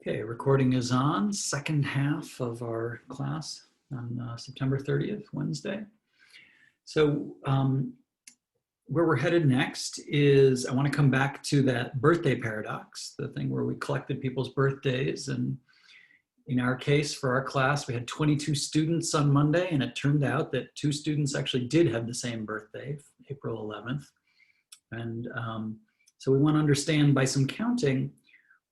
Okay, recording is on, second half of our class on September 30th, Wednesday. So where we're headed next is I want to come back to that birthday paradox, the thing where we collected people's birthdays. And in our case, for our class, we had 22 students on Monday, and it turned out that 2 students actually did have the same birthday, April 11th. And so we want to understand by some counting,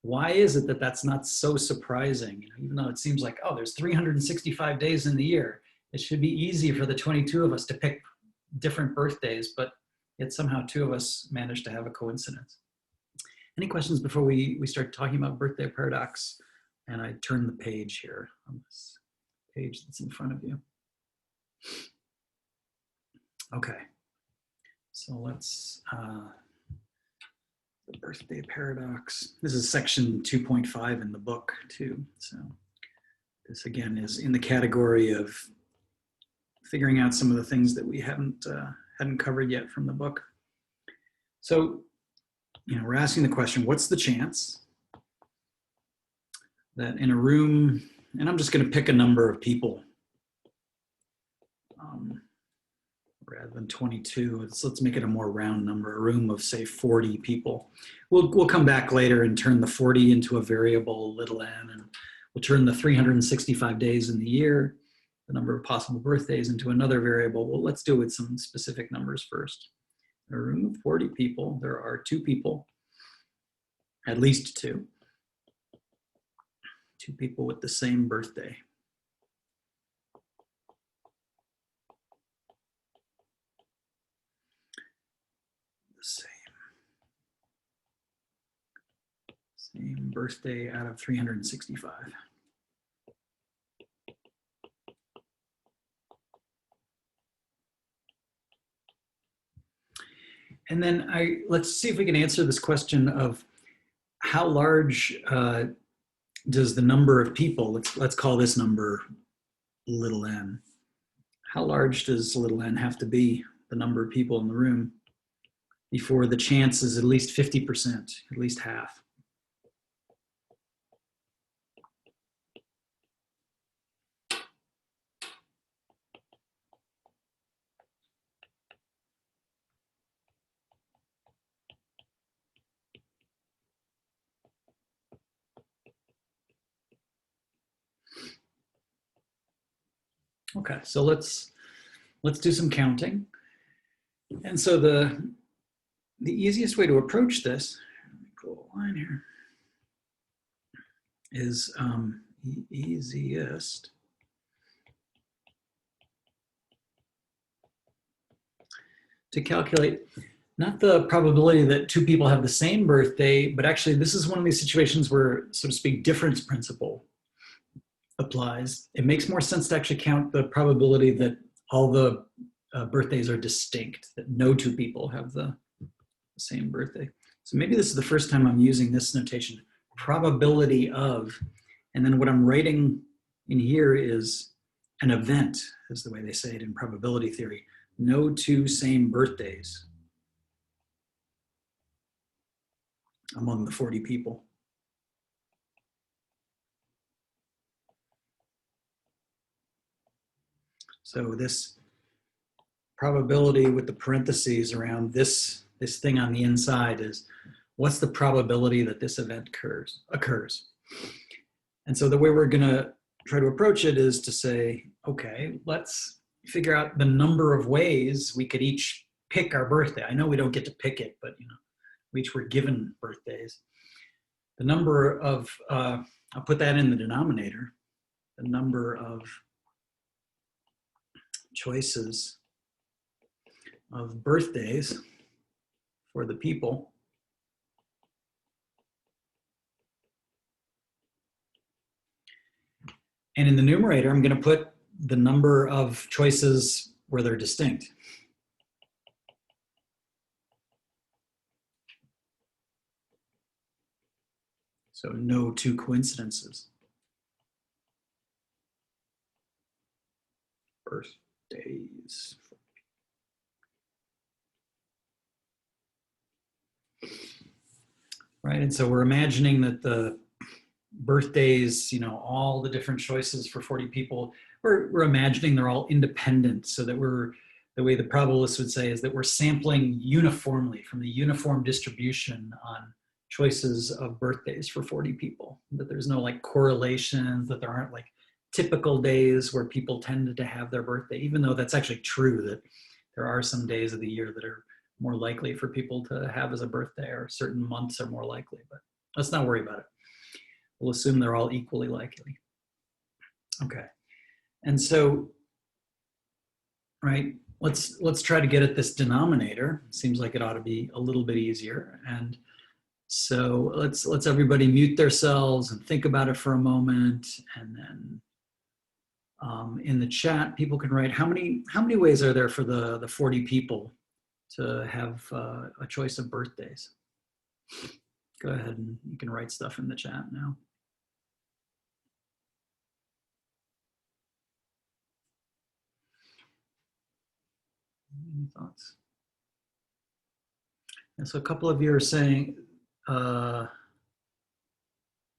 why is it that that's not so surprising? You know, even though it seems like, oh, there's 365 days in the year, it should be easy for the 22 of us to pick different birthdays, but yet somehow 2 of us managed to have a coincidence. Any questions before we start talking about birthday paradox? And I turn the page here on this page that's in front of you. Okay, so let's, the birthday paradox. This is section 2.5 in the book too. So this again is in the category of figuring out some of the things that we hadn't covered yet from the book. So, you know, we're asking the question, what's the chance that in a room, and I'm just going to pick a number of people rather than 22, let's make it a more round number, a room of say 40 people. We'll come back later and turn the 40 into a variable little n, and we'll turn the 365 days in the year, the number of possible birthdays, into another variable. Well, let's do it with some specific numbers first. In a room of 40 people, there are 2 people, at least 2 people with the same birthday. Same birthday out of 365. And then let's see if we can answer this question of how large does the number of people, let's call this number little n. How large does little n have to be, the number of people in the room, before the chance is at least 50%, at least half? Okay, so let's do some counting. And so the easiest way to approach this, let me pull a line here, is easiest to calculate not the probability that 2 people have the same birthday, but actually this is one of these situations where, so to speak, difference principle applies. It makes more sense to actually count the probability that all the birthdays are distinct, that no 2 people have the same birthday. So maybe this is the first time I'm using this notation, probability of, and then what I'm writing in here is an event, is the way they say it in probability theory. No 2 same birthdays among the 40 people. So this probability with the parentheses around this thing on the inside is, what's the probability that this event occurs? And so the way we're gonna try to approach it is to say, okay, let's figure out the number of ways we could each pick our birthday. I know we don't get to pick it, but you know, we each were given birthdays. The number of, I'll put that in the denominator, the number of choices of birthdays for the people and in the numerator I'm going to put the number of choices where they're distinct. So no 2 coincidences. Birthdays. Right, and so we're imagining that the birthdays, all the different choices for 40 people, we're imagining they're all independent, so that the way the probabilists would say is that we're sampling uniformly from the uniform distribution on choices of birthdays for 40 people, that there's no like correlations, that there aren't like typical days where people tended to have their birthday, even though that's actually true, that there are some days of the year that are more likely for people to have as a birthday, or certain months are more likely, but let's not worry about it. We'll assume they're all equally likely. Okay, and so, right, let's try to get at this denominator. Seems like it ought to be a little bit easier. And so let's everybody mute themselves and think about it for a moment, and then in the chat, people can write how many ways are there for the 40 people to have a choice of birthdays. Go ahead and you can write stuff in the chat now. Any thoughts? And so a couple of you are saying, right,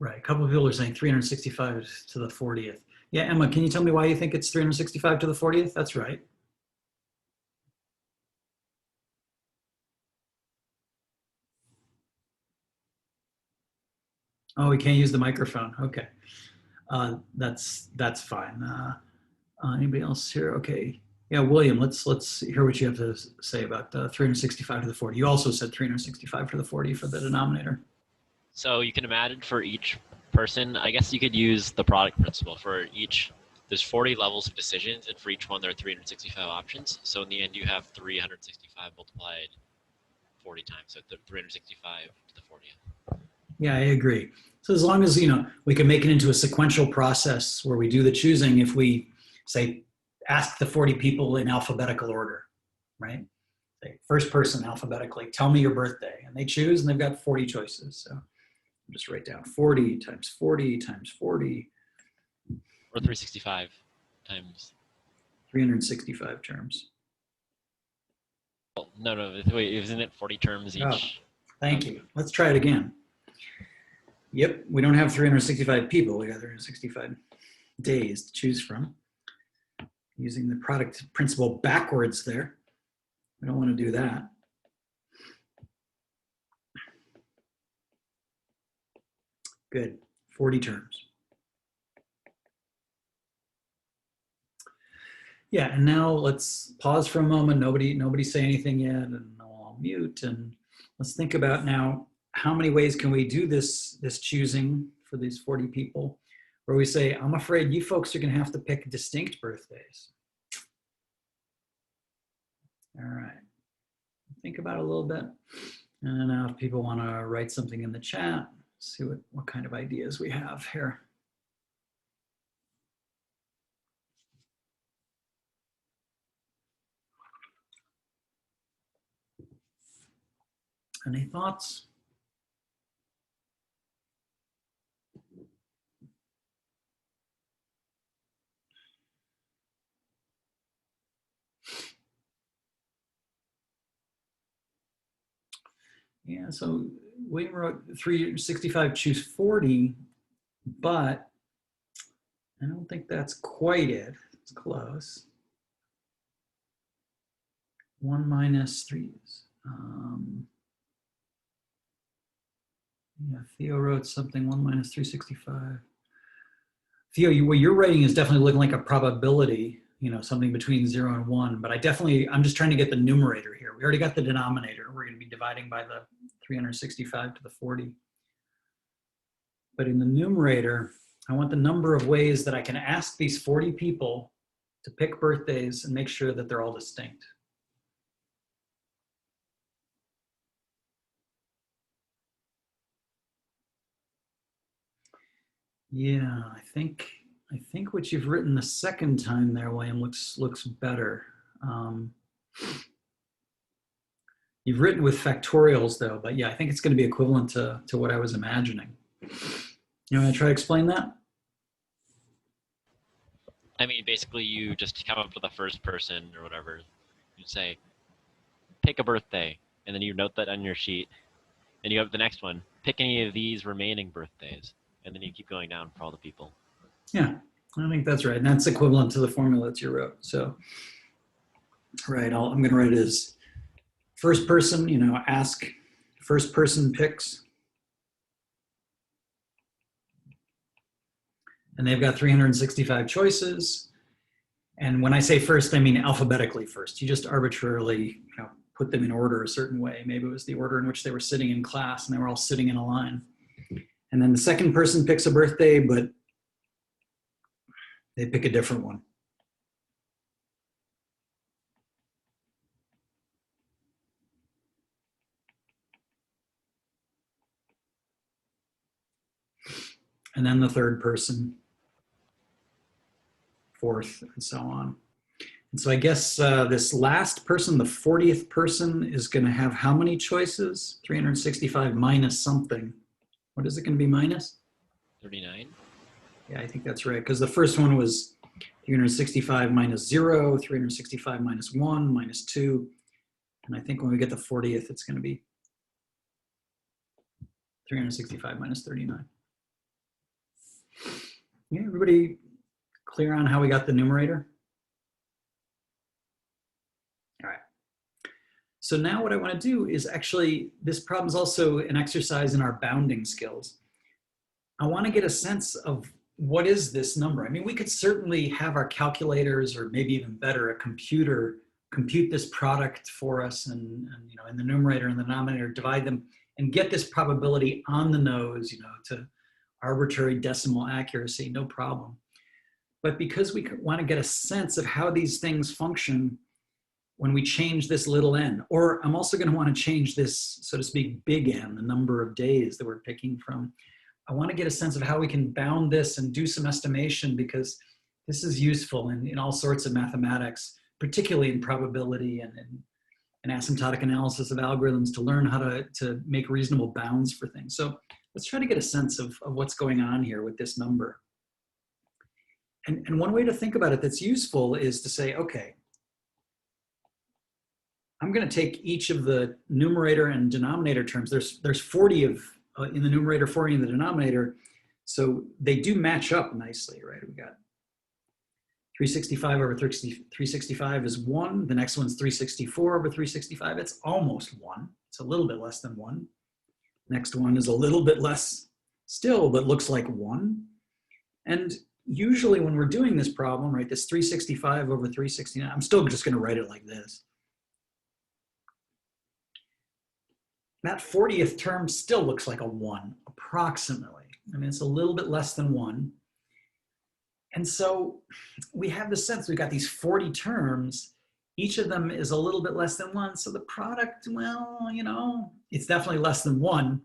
a couple of people are saying 365 to the 40th. Yeah, Emma, can you tell me why you think it's 365 to the 40th? That's right. Oh, we can't use the microphone. Okay, that's fine. Anybody else here? Okay, yeah, William, let's hear what you have to say about 365 to the 40. You also said 365 to the 40 for the denominator. So you can imagine for each person, I guess you could use the product principle for each. There's 40 levels of decisions, and for each one there are 365 options. So in the end, you have 365 multiplied 40 times, so 365 to the 40th. Yeah, I agree. So as long as we can make it into a sequential process where we do the choosing, if we say ask the 40 people in alphabetical order, right? Say first person alphabetically, tell me your birthday, and they choose, and they've got 40 choices. So just write down 40 times 40 times 40. Or 365 times 365 terms. Well, no, wait, isn't it 40 terms each? Oh, thank you. Let's try it again. Yep, we don't have 365 people. We got 365 days to choose from. Using the product principle backwards there. We don't want to do that. Good, 40 terms. Yeah, and now let's pause for a moment. Nobody say anything yet, and I'll mute. And let's think about now, how many ways can we do this choosing for these 40 people, where we say, I'm afraid you folks are going to have to pick distinct birthdays. All right, think about it a little bit. And now if people want to write something in the chat, see what kind of ideas we have here. Any thoughts? Yeah, so William wrote 365 choose 40, but I don't think that's quite it. It's close. 1 minus 3. Yeah, Theo wrote something, 1 minus 365. Theo, what you're writing is definitely looking like a probability, something between 0 and 1, but I'm just trying to get the numerator here. We already got the denominator. We're going to be dividing by the 365 to the 40. But in the numerator, I want the number of ways that I can ask these 40 people to pick birthdays and make sure that they're all distinct. Yeah, I think what you've written the second time there, William, looks better. You've written with factorials though, but yeah, I think it's going to be equivalent to what I was imagining. You want to try to explain that? I mean, basically you just come up with the first person or whatever. You say, pick a birthday, and then you note that on your sheet. And you have the next one, pick any of these remaining birthdays. and then you keep going down for all the people. Yeah, I think that's right. And that's equivalent to the formula that you wrote. So, right, I'm going to write it as first person, ask, first person picks. And they've got 365 choices. And when I say first, I mean alphabetically first. You just arbitrarily put them in order a certain way. Maybe it was the order in which they were sitting in class and they were all sitting in a line. And then the second person picks a birthday, but they pick a different one. And then the third person, fourth, and so on. And so I guess this last person, the 40th person, is going to have how many choices? 365 minus something. What is it going to be minus? 39. Yeah, I think that's right. Because the first one was 365 minus 0, 365 minus 1, minus 2. And I think when we get the 40th, it's going to be 365 minus 39. Yeah, everybody clear on how we got the numerator? All right. So now what I want to do is actually, this problem is also an exercise in our bounding skills. I want to get a sense of what is this number? I mean, we could certainly have our calculators, or maybe even better, a computer compute this product for us, and in the numerator and the denominator, divide them and get this probability on the nose, to arbitrary decimal accuracy, no problem. But because we want to get a sense of how these things function when we change this little n, or I'm also going to want to change this, so to speak, big N, the number of days that we're picking from. I want to get a sense of how we can bound this and do some estimation, because this is useful in all sorts of mathematics, particularly in probability and asymptotic analysis of algorithms, to learn how to make reasonable bounds for things. So let's try to get a sense of what's going on here with this number. And one way to think about it that's useful is to say, okay, I'm going to take each of the numerator and denominator terms. There's 40 in the numerator, 40 in the denominator. So they do match up nicely, right? We got 365 over 365 is 1. The next one's 364 over 365. It's almost 1. It's a little bit less than 1. Next one is a little bit less still, but looks like 1. And usually when we're doing this problem, right, this 365 over 369, I'm still just going to write it like this. That 40th term still looks like a 1, approximately. I mean, it's a little bit less than 1. And so we have the sense we've got these 40 terms. Each of them is a little bit less than 1. So the product, well, it's definitely less than 1.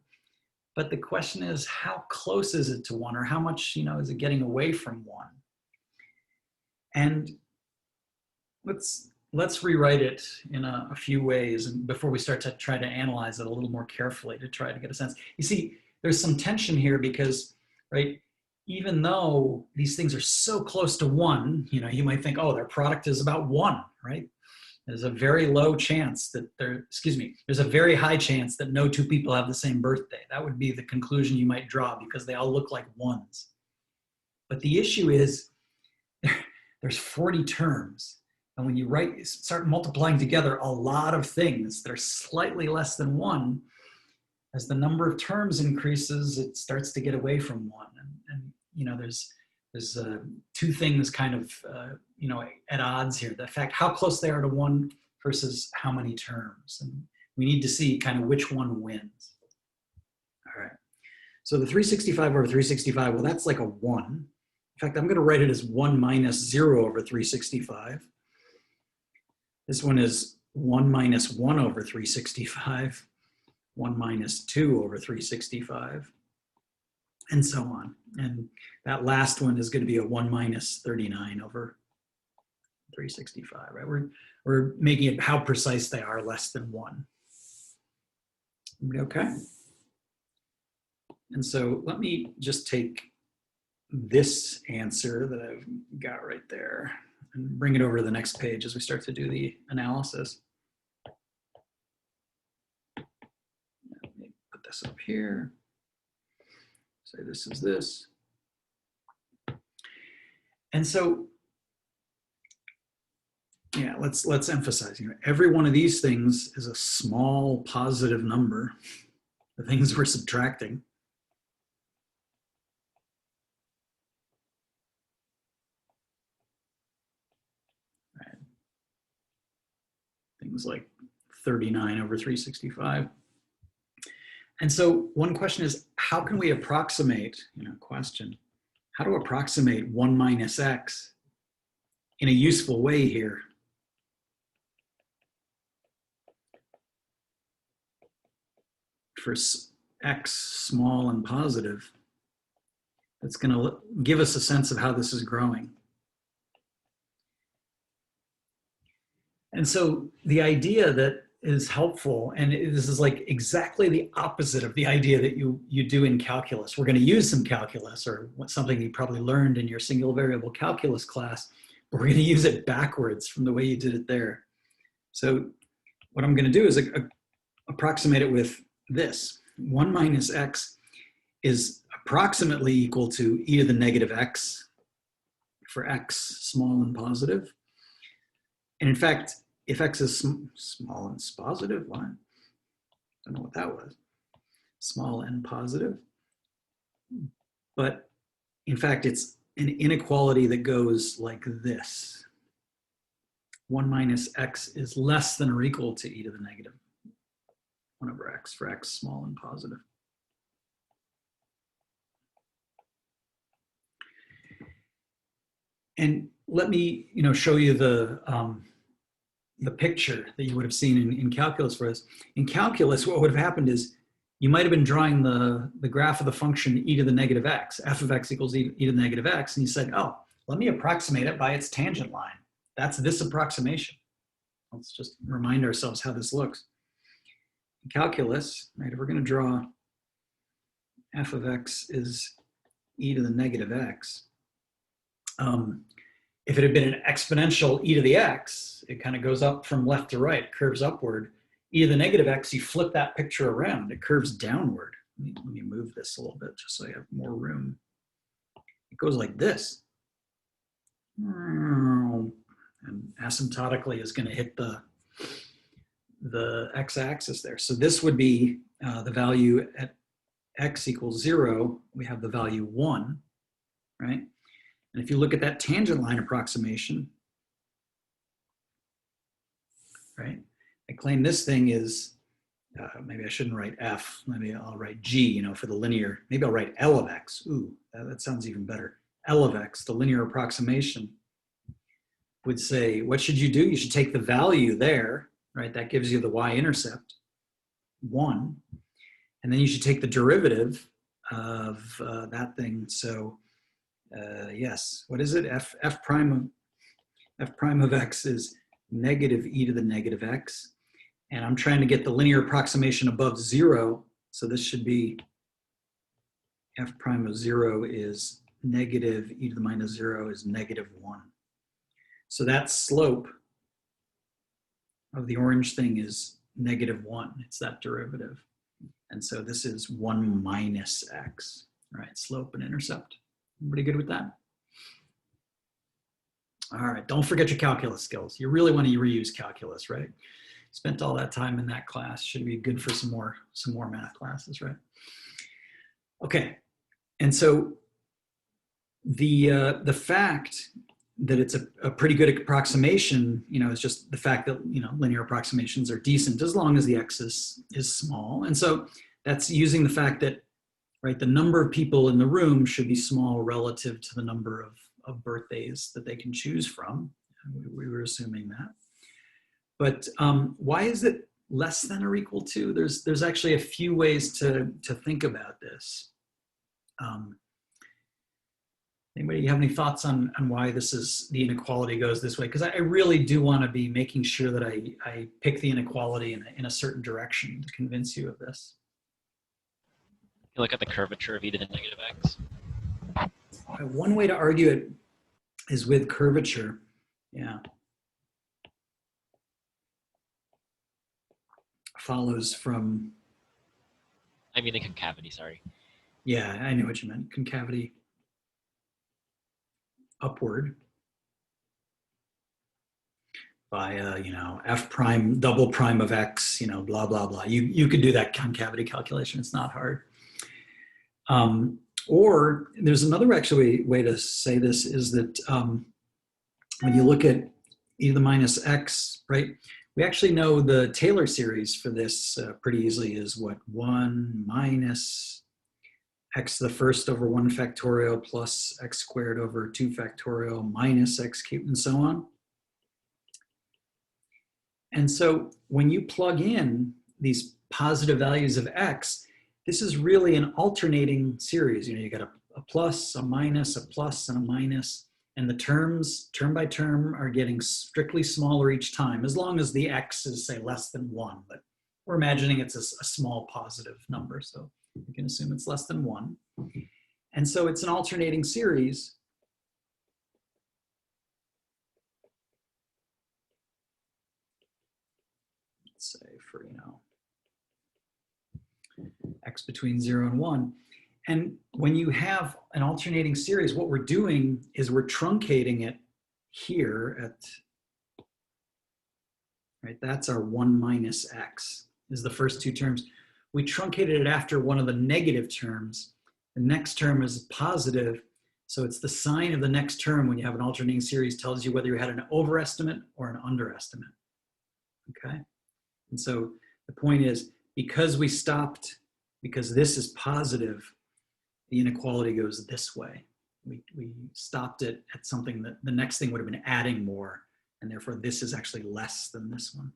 But the question is, how close is it to 1, or how much, is it getting away from 1? And let's rewrite it in a few ways, and before we start to try to analyze it a little more carefully to try to get a sense. You see, there's some tension here because, right, even though these things are so close to 1, you might think, oh, their product is about 1, right? There's a very low chance that there's a very high chance that no two people have the same birthday. That would be the conclusion you might draw, because they all look like 1s. But the issue is there's 40 terms. And when you start multiplying together a lot of things that are slightly less than 1, as the number of terms increases, it starts to get away from 1. And there's two things kind of at odds here. The fact how close they are to 1 versus how many terms. And we need to see kind of which one wins. All right. So the 365 over 365, well, that's like a 1. In fact, I'm going to write it as 1 minus 0 over 365. This one is 1 minus 1 over 365, 1 minus 2 over 365, and so on. And that last one is going to be a 1 minus 39 over 365, right? We're making it how precise they are, less than 1. Okay. And so let me just take this answer that I've got right there and bring it over to the next page as we start to do the analysis. Let me put this up here. Say this is this. And so, yeah, let's emphasize, every one of these things is a small positive number, the things we're subtracting. Right. Things like 39 over 365. And so one question is, how can we approximate, question, how to approximate 1 minus x in a useful way here? For x small and positive, that's going to give us a sense of how this is growing. And so the idea that is helpful, and this is like exactly the opposite of the idea that you do in calculus. We're going to use some calculus, or something you probably learned in your single variable calculus class, but we're going to use it backwards from the way you did it there. So what I'm going to do is approximate it with this. 1 minus x is approximately equal to e to the negative x for x small and positive. And in fact, if x is small and positive, what? I don't know what that was. Small and positive. But in fact, it's an inequality that goes like this. 1 minus x is less than or equal to e to the negative 1 over x for x small and positive. And let me, show you the picture that you would have seen in calculus for this. In calculus, what would have happened is you might have been drawing the graph of the function e to the negative x, f of x equals e to the negative x, and you said, oh, let me approximate it by its tangent line. That's this approximation. Let's just remind ourselves how this looks. In calculus, right, if we're going to draw f of x is e to the negative x, if it had been an exponential e to the x, it kind of goes up from left to right, curves upward. E to the negative x, you flip that picture around, it curves downward. Let me move this a little bit just so I have more room. It goes like this. And asymptotically is going to hit the x-axis there. So this would be the value at x equals 0. We have the value 1, right? And if you look at that tangent line approximation, right? I claim this thing is, maybe I shouldn't write f, maybe I'll write g, for the linear. Maybe I'll write L of x. Ooh, that sounds even better. L of x, the linear approximation, would say, what should you do? You should take the value there, right? That gives you the y-intercept, 1. And then you should take the derivative of that thing. So yes, what is it? F prime of x is negative e to the negative x. And I'm trying to get the linear approximation above 0. So this should be f prime of 0 is negative e to the minus 0 is negative 1. So that slope of the orange thing is negative 1. It's that derivative. And so this is 1 minus x, right? Slope and intercept. Everybody good with that? All right, don't forget your calculus skills. You really want to reuse calculus, right? Spent all that time in that class. Should be good for some more math classes, right? Okay, and so the fact that it's a pretty good approximation, is just the fact that linear approximations are decent as long as the x is small, and so that's using the fact that, right, the number of people in the room should be small relative to the number of birthdays that they can choose from. We were assuming that. But why is it less than or equal to? There's actually a few ways to think about this. Anybody have any thoughts on why the inequality goes this way? Because I really do want to be making sure that I pick the inequality in a certain direction to convince you of this. You look at the curvature of e to the negative x. One way to argue it is with curvature. Yeah. Follows from. I mean the concavity, sorry. Yeah, I know what you meant. Concavity upward by, f prime, double prime of x, blah, blah, blah. You could do that concavity calculation. It's not hard. Or there's another actually way to say this is that when you look at e to the minus x, right? We actually know the Taylor series for this pretty easily is what? 1 minus x to the first over 1 factorial plus x squared over 2 factorial minus x cubed and so on. And so when you plug in these positive values of x, this is really an alternating series. You got a plus, a minus, a plus, and a minus. And the terms, term by term, are getting strictly smaller each time, as long as the x is, say, less than 1. But we're imagining it's a small positive number, so you can assume it's less than 1. And so it's an alternating series. Let's say for, x between 0 and 1. And when you have an alternating series, what we're doing is we're truncating it here at, right, that's our 1 minus x, is the first two terms. We truncated it after one of the negative terms. The next term is positive, so it's the sign of the next term when you have an alternating series tells you whether you had an overestimate or an underestimate, okay? And so the point is, because we stopped, because this is positive, the inequality goes this way. We stopped it at something that the next thing would have been adding more, and therefore this is actually less than this one,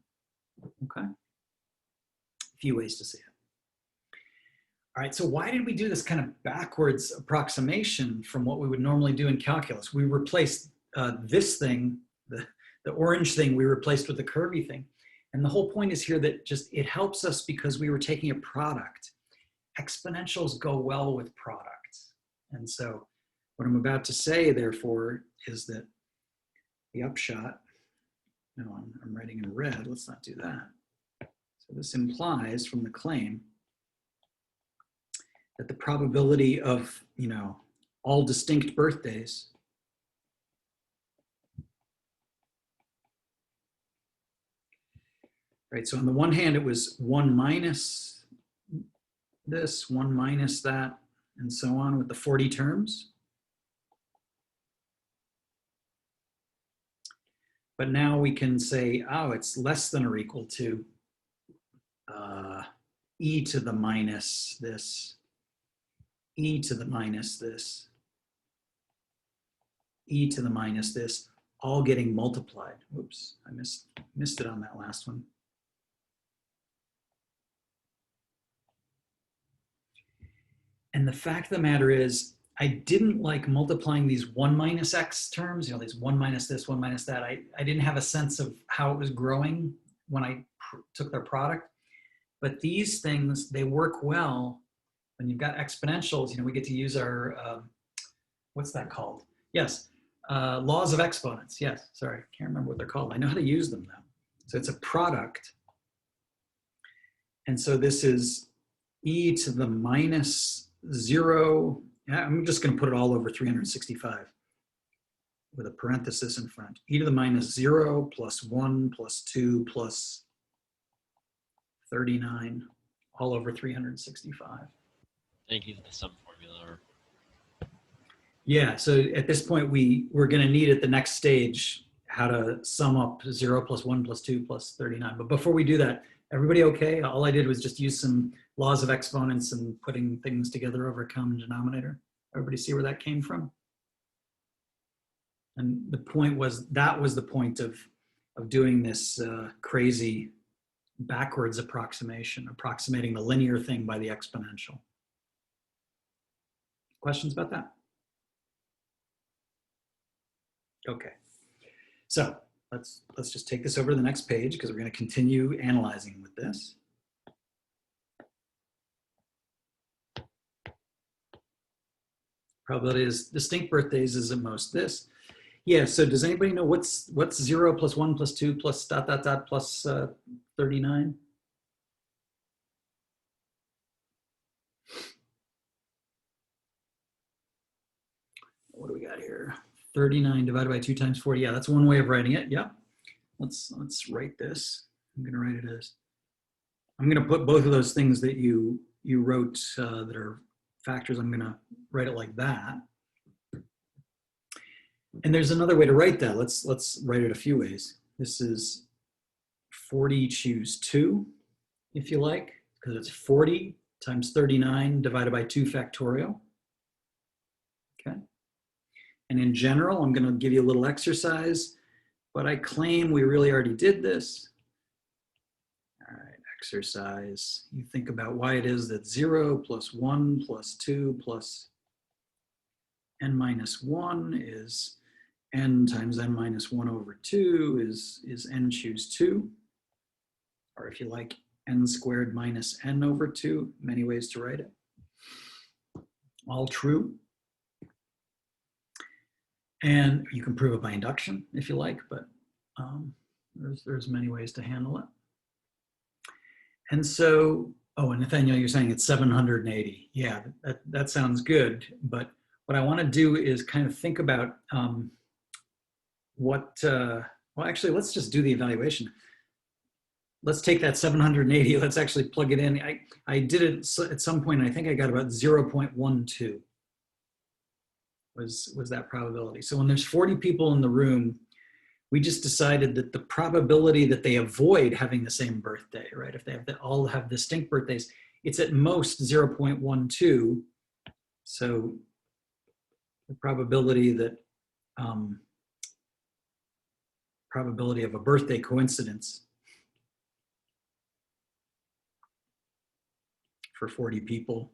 okay? A few ways to see it. All right, so why did we do this kind of backwards approximation from what we would normally do in calculus? We replaced this thing, the orange thing, we replaced with the curvy thing. And the whole point is here that just it helps us because we were taking a product. Exponentials go well with products. And so what I'm about to say, therefore, is that the upshot, no, I'm writing in red, let's not do that. So this implies from the claim that the probability of, all distinct birthdays right? So on the one hand, it was 1 minus this, 1 minus that, and so on with the 40 terms. But now we can say, oh, it's less than or equal to e to the minus this, e to the minus this, e to the minus this, all getting multiplied. Whoops, I missed it on that last one. And the fact of the matter is, I didn't like multiplying these 1 minus x terms, these 1 minus this, 1 minus that. I didn't have a sense of how it was growing when I took their product. But these things, they work well when you've got exponentials. We get to use our, what's that called? Yes, laws of exponents. Yes, sorry, can't remember what they're called. I know how to use them now. So it's a product. And so this is e to the minus 0, I'm just going to put it all over 365 with a parenthesis in front. E to the minus 0 plus 1 plus 2 plus 39 all over 365. Thank you for the sum formula. Yeah, so at this point we're going to need at the next stage how to sum up 0 plus 1 plus 2 plus 39. But before we do that, everybody okay? All I did was just use some laws of exponents and putting things together over a common denominator. Everybody see where that came from? And the point was, that was the point of doing this crazy backwards approximation, approximating the linear thing by the exponential. Questions about that? Okay, so let's just take this over to the next page because we're going to continue analyzing with this. Probability is distinct birthdays is at most this. Yeah, so does anybody know what's 0 plus 1 plus 2 plus ... plus 39? what do we got here? 39 divided by 2 times 40. Yeah, that's one way of writing it. Yep. Let's write this. I'm going to write it as, I'm going to put both of those things that you wrote that are factors. I'm going to write it like that. And there's another way to write that. Let's write it a few ways. This is 40 choose 2, if you like, because it's 40 times 39 divided by 2 factorial. Okay. And in general, I'm going to give you a little exercise, but I claim we really already did this. All right, exercise. You think about why it is that 0 plus 1 plus 2 plus n minus 1 is n times n minus 1 over 2 is n choose 2. Or if you like, n squared minus n over 2. Many ways to write it. All true. And you can prove it by induction if you like, but there's many ways to handle it. And so, oh, and Nathaniel, you're saying it's 780. Yeah, that sounds good. But what I want to do is kind of think about well, actually, let's just do the evaluation. Let's take that 780. Let's actually plug it in. I did it at some point, and I think I got about 0.12 was that probability. So when there's 40 people in the room, we just decided that the probability that they avoid having the same birthday, right? If they all have distinct birthdays, it's at most 0.12. So the probability that probability of a birthday coincidence for 40 people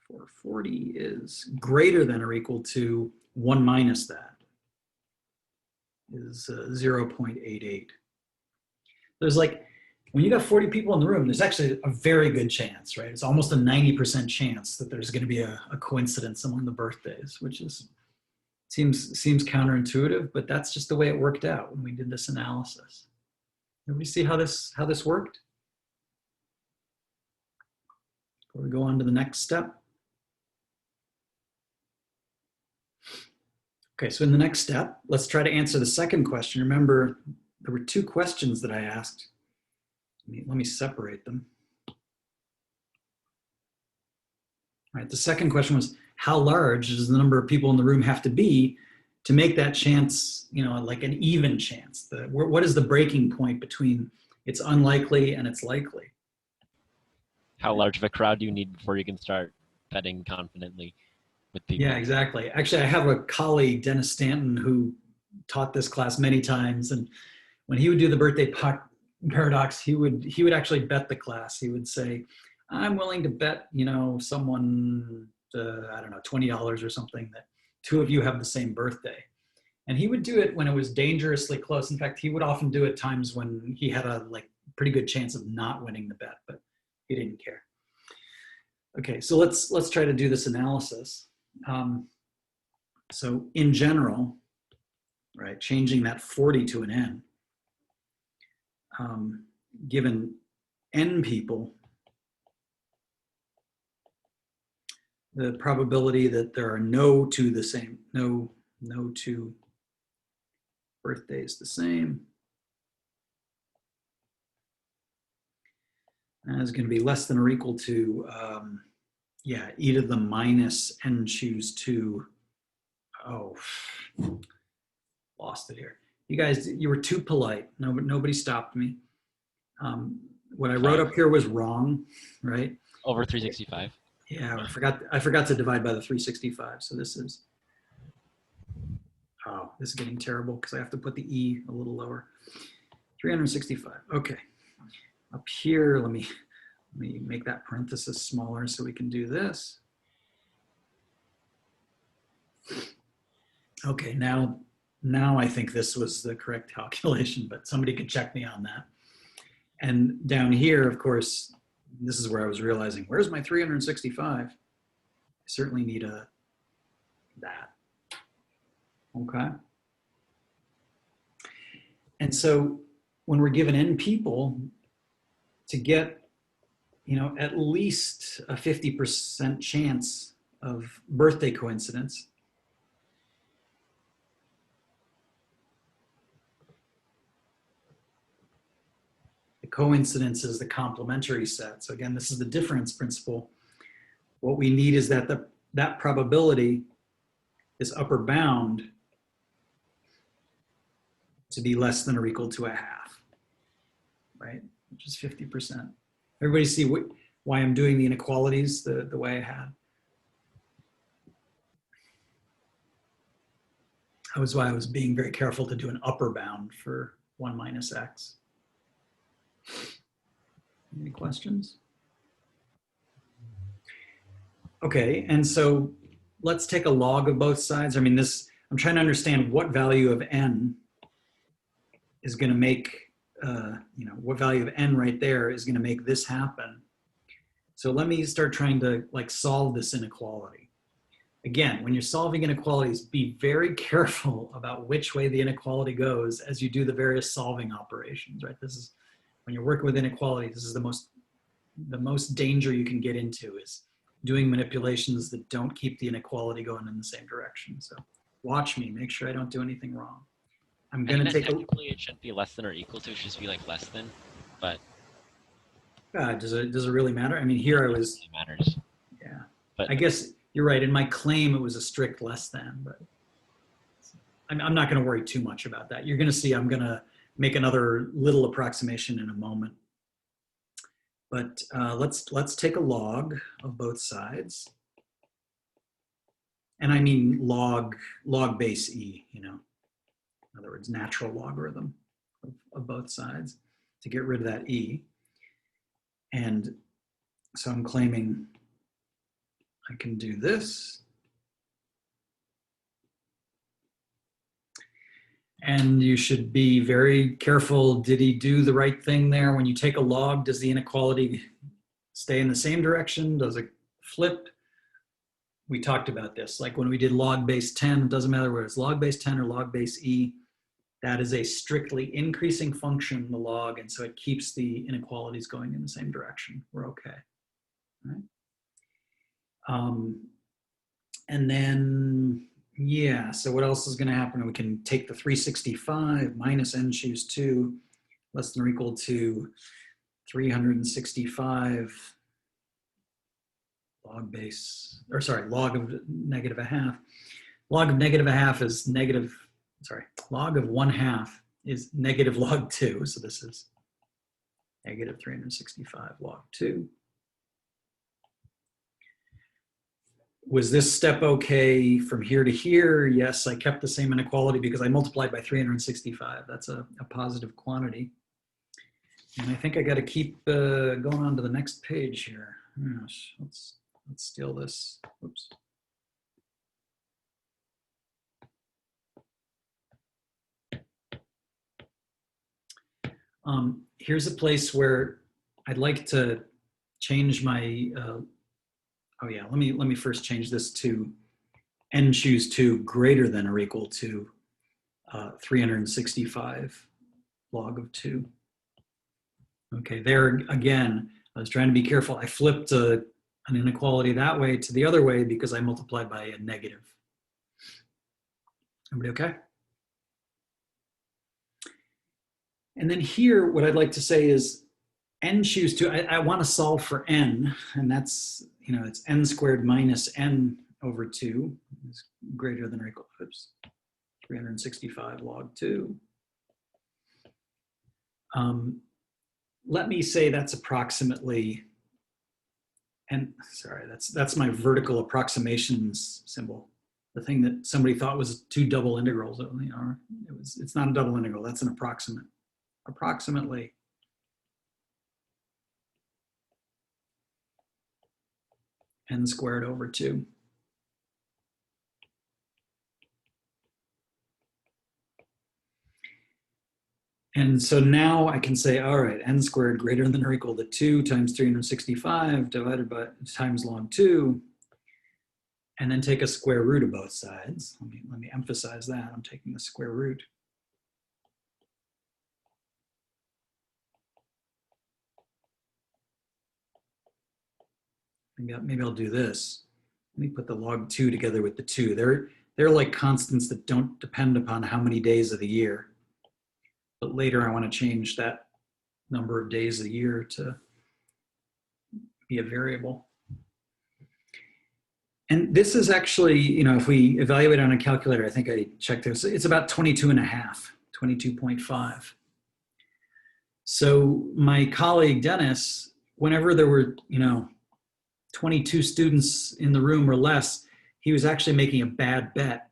for 40 is greater than or equal to 1 minus that is 0.88. There's like, when you got 40 people in the room, there's actually a very good chance, right? It's almost a 90% chance that there's going to be a coincidence among the birthdays, which is seems counterintuitive, but that's just the way it worked out when we did this analysis. Can we see how this worked? Before we go on to the next step. Okay, so in the next step, let's try to answer the second question. Remember, there were 2 questions that I asked. Let me separate them. All right, the second question was, how large does the number of people in the room have to be to make that chance, like an even chance? What is the breaking point between it's unlikely and it's likely? How large of a crowd do you need before you can start betting confidently with people? Yeah, exactly. Actually, I have a colleague, Dennis Stanton, who taught this class many times, and when he would do the birthday paradox, he would actually bet the class. He would say, I'm willing to bet, someone, I don't know, $20 or something that 2 of you have the same birthday. And he would do it when it was dangerously close. In fact, he would often do it times when he had a pretty good chance of not winning the bet, but he didn't care. Okay, so let's try to do this analysis. So in general, right, changing that 40 to an n, given n people, the probability that there are no 2 birthdays the same is going to be less than or equal to e to the minus n choose 2. Oh, lost it here. You guys, you were too polite. Nobody stopped me. What I wrote up here was wrong, right? Over 365. Yeah, I forgot to divide by the 365. So this is getting terrible because I have to put the e a little lower. 365. Okay. Up here, let me make that parenthesis smaller so we can do this. Okay, now I think this was the correct calculation, but somebody could check me on that. And down here, of course, this is where I was realizing, where's my 365? I certainly need that. Okay. And so when we're given n people, to get, at least a 50% chance of birthday coincidence. The coincidence is the complementary set. So again, this is the difference principle. What we need is that that probability, this upper bound, to be less than or equal to a half, right? Which is 50%. Everybody see why I'm doing the inequalities the way I had? That was why I was being very careful to do an upper bound for 1 minus x. Any questions? Okay, and so let's take a log of both sides. I mean, I'm trying to understand what value of n is going to make, what value of n right there is going to make this happen. So let me start trying to solve this inequality. Again, when you're solving inequalities, be very careful about which way the inequality goes as you do the various solving operations, right? This is, when you're working with inequalities, this is the most danger you can get into, is doing manipulations that don't keep the inequality going in the same direction. So watch me, make sure I don't do anything wrong. I'm going to take technically it shouldn't be less than or equal to, it should just be less than, but does it really matter? I mean, here I was, it matters. Yeah, but I guess you're right. In my claim, it was a strict less than, but I'm not going to worry too much about that. You're going to see I'm going to make another little approximation in a moment. But let's take a log of both sides. And I mean log base e, in other words, natural logarithm of both sides to get rid of that e. And so I'm claiming I can do this. And you should be very careful. Did he do the right thing there? When you take a log, does the inequality stay in the same direction? Does it flip? We talked about this. Like when we did log base 10, it doesn't matter whether it's log base 10 or log base e. That is a strictly increasing function, the log, and so it keeps the inequalities going in the same direction. We're okay. Right? And then, yeah, so what else is going to happen? We can take the 365 minus n choose 2 less than or equal to 365 log base, or sorry, log of negative a half. Log of negative a half is negative, sorry, log of 1/2 is negative log 2. So this is negative 365 log 2. Was this step okay from here to here? Yes, I kept the same inequality because I multiplied by 365. That's a positive quantity. And I think I got to keep going on to the next page here. Gosh, let's steal this. Oops. Here's a place where I'd like to change my, oh yeah, let me first change this to n choose 2 greater than or equal to 365 log of 2. Okay, there again, I was trying to be careful. I flipped an inequality that way to the other way because I multiplied by a negative. Everybody okay? And then here, what I'd like to say is n choose 2, I want to solve for n, and that's, it's n squared minus n over 2 is greater than or equal, oops, 365 log 2. Let me say that's approximately, and sorry, that's my vertical approximations symbol. The thing that somebody thought was 2 double integrals, it's not a double integral, that's an approximate. Approximately n squared over 2. And so now I can say, all right, n squared greater than or equal to 2 times 365 divided by times log 2, and then take a square root of both sides. Let me emphasize that. I'm taking the square root. Maybe I'll do this. let me put the log 2 together with the 2. They're like constants that don't depend upon how many days of the year. But later I want to change that number of days of the year to be a variable. And this is actually, if we evaluate on a calculator, I think I checked this, it's about 22 and a half, 22.5. So my colleague, Dennis, whenever there were, 22 students in the room or less, he was actually making a bad bet.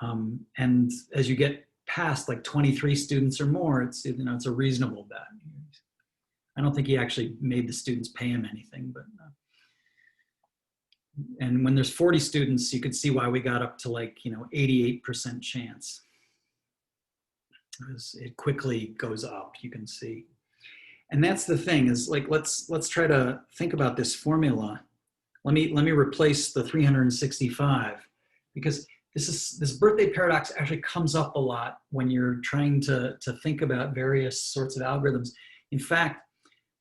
And as you get past like 23 students or more, it's a reasonable bet. I don't think he actually made the students pay him anything, but and when there's 40 students, you could see why we got up to like 88% chance. It quickly goes up, you can see. And that's the thing, is like let's try to think about this formula. Let me replace the 365, because this birthday paradox actually comes up a lot when you're trying to think about various sorts of algorithms. In fact,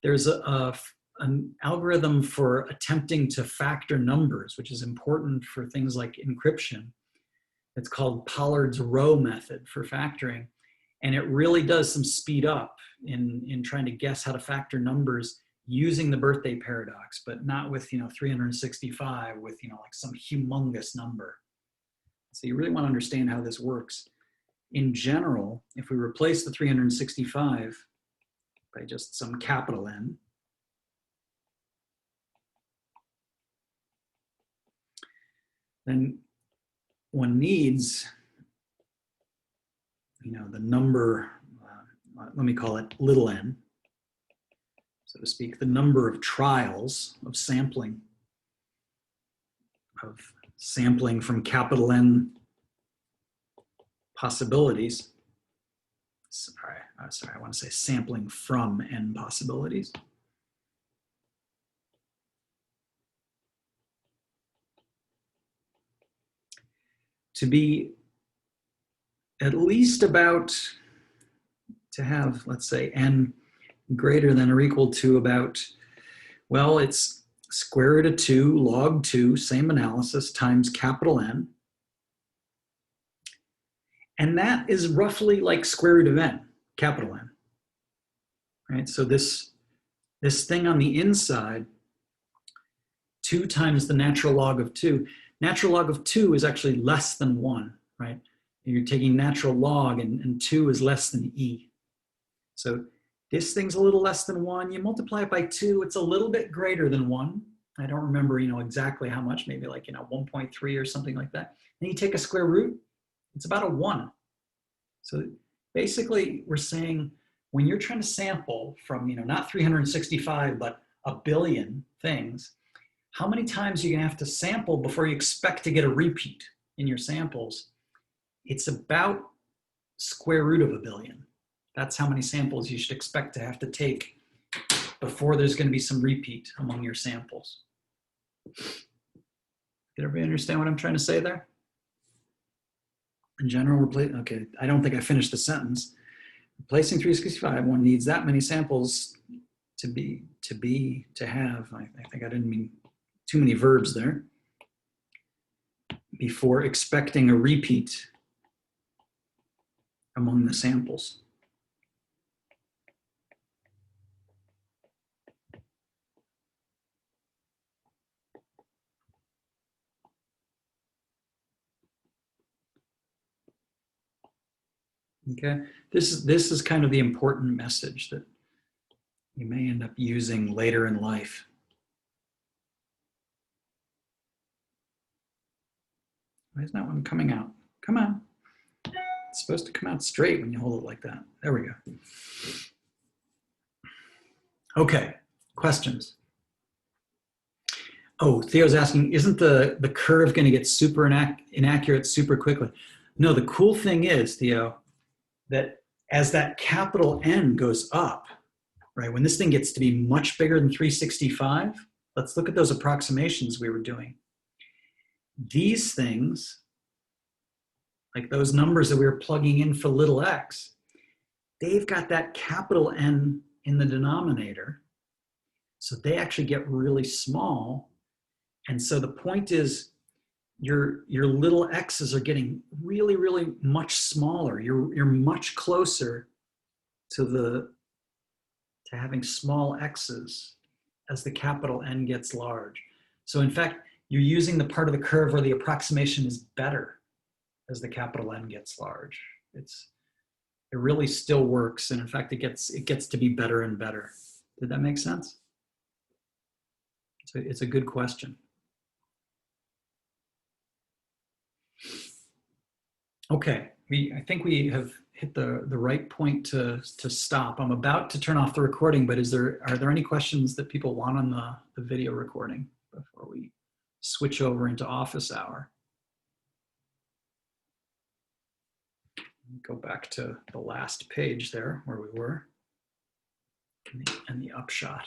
there's an algorithm for attempting to factor numbers, which is important for things like encryption. It's called Pollard's row method for factoring. And it really does some speed up in trying to guess how to factor numbers using the birthday paradox, but not with 365 with like some humongous number. So you really want to understand how this works. In general, if we replace the 365 by just some capital N, then one needs, the number, let me call it little n, so to speak, the number of trials of sampling from capital N possibilities. Sorry, I want to say sampling from n possibilities. To be at least about, to have, let's say, n greater than or equal to about, well, it's square root of 2 log 2, same analysis, times capital N. And that is roughly like square root of n, capital N. Right? So this thing on the inside, 2 times the natural log of 2. Natural log of 2 is actually less than 1, right? You're taking natural log, and 2 is less than e. So this thing's a little less than 1. You multiply it by 2, it's a little bit greater than 1. I don't remember, exactly how much, maybe like, 1.3 or something like that. Then you take a square root, it's about a 1. So basically, we're saying when you're trying to sample from, not 365, but a billion things, how many times are you gonna have to sample before you expect to get a repeat in your samples? It's about square root of a billion. That's how many samples you should expect to have to take before there's going to be some repeat among your samples. Did everybody understand what I'm trying to say there? In general, okay, I don't think I finished the sentence. Replacing 365, one needs that many samples to have. I think I didn't mean too many verbs there. Before expecting a repeat among the samples. Okay, this is kind of the important message that you may end up using later in life. Why is that one coming out? Come on. It's supposed to come out straight when you hold it like that. There we go. Okay, questions? Oh, Theo's asking, isn't the curve going to get super inaccurate super quickly? No, the cool thing is, Theo, that as that capital N goes up, right, when this thing gets to be much bigger than 365, let's look at those approximations we were doing. These things, like those numbers that we were plugging in for little x, they've got that capital N in the denominator. So they actually get really small And so the point is your little x's are getting really, really much smaller. You're much closer to having small x's as the capital N gets large. So in fact, you're using the part of the curve where the approximation is better as the capital N gets large. It really still works, and in fact, it gets to be better and better. Did that make sense? So it's a good question. Okay, I think we have hit the right point to stop. I'm about to turn off the recording, but are there any questions that people want on the video recording before we switch over into office hour? Go back to the last page there where we were, and the upshot.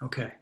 Okay.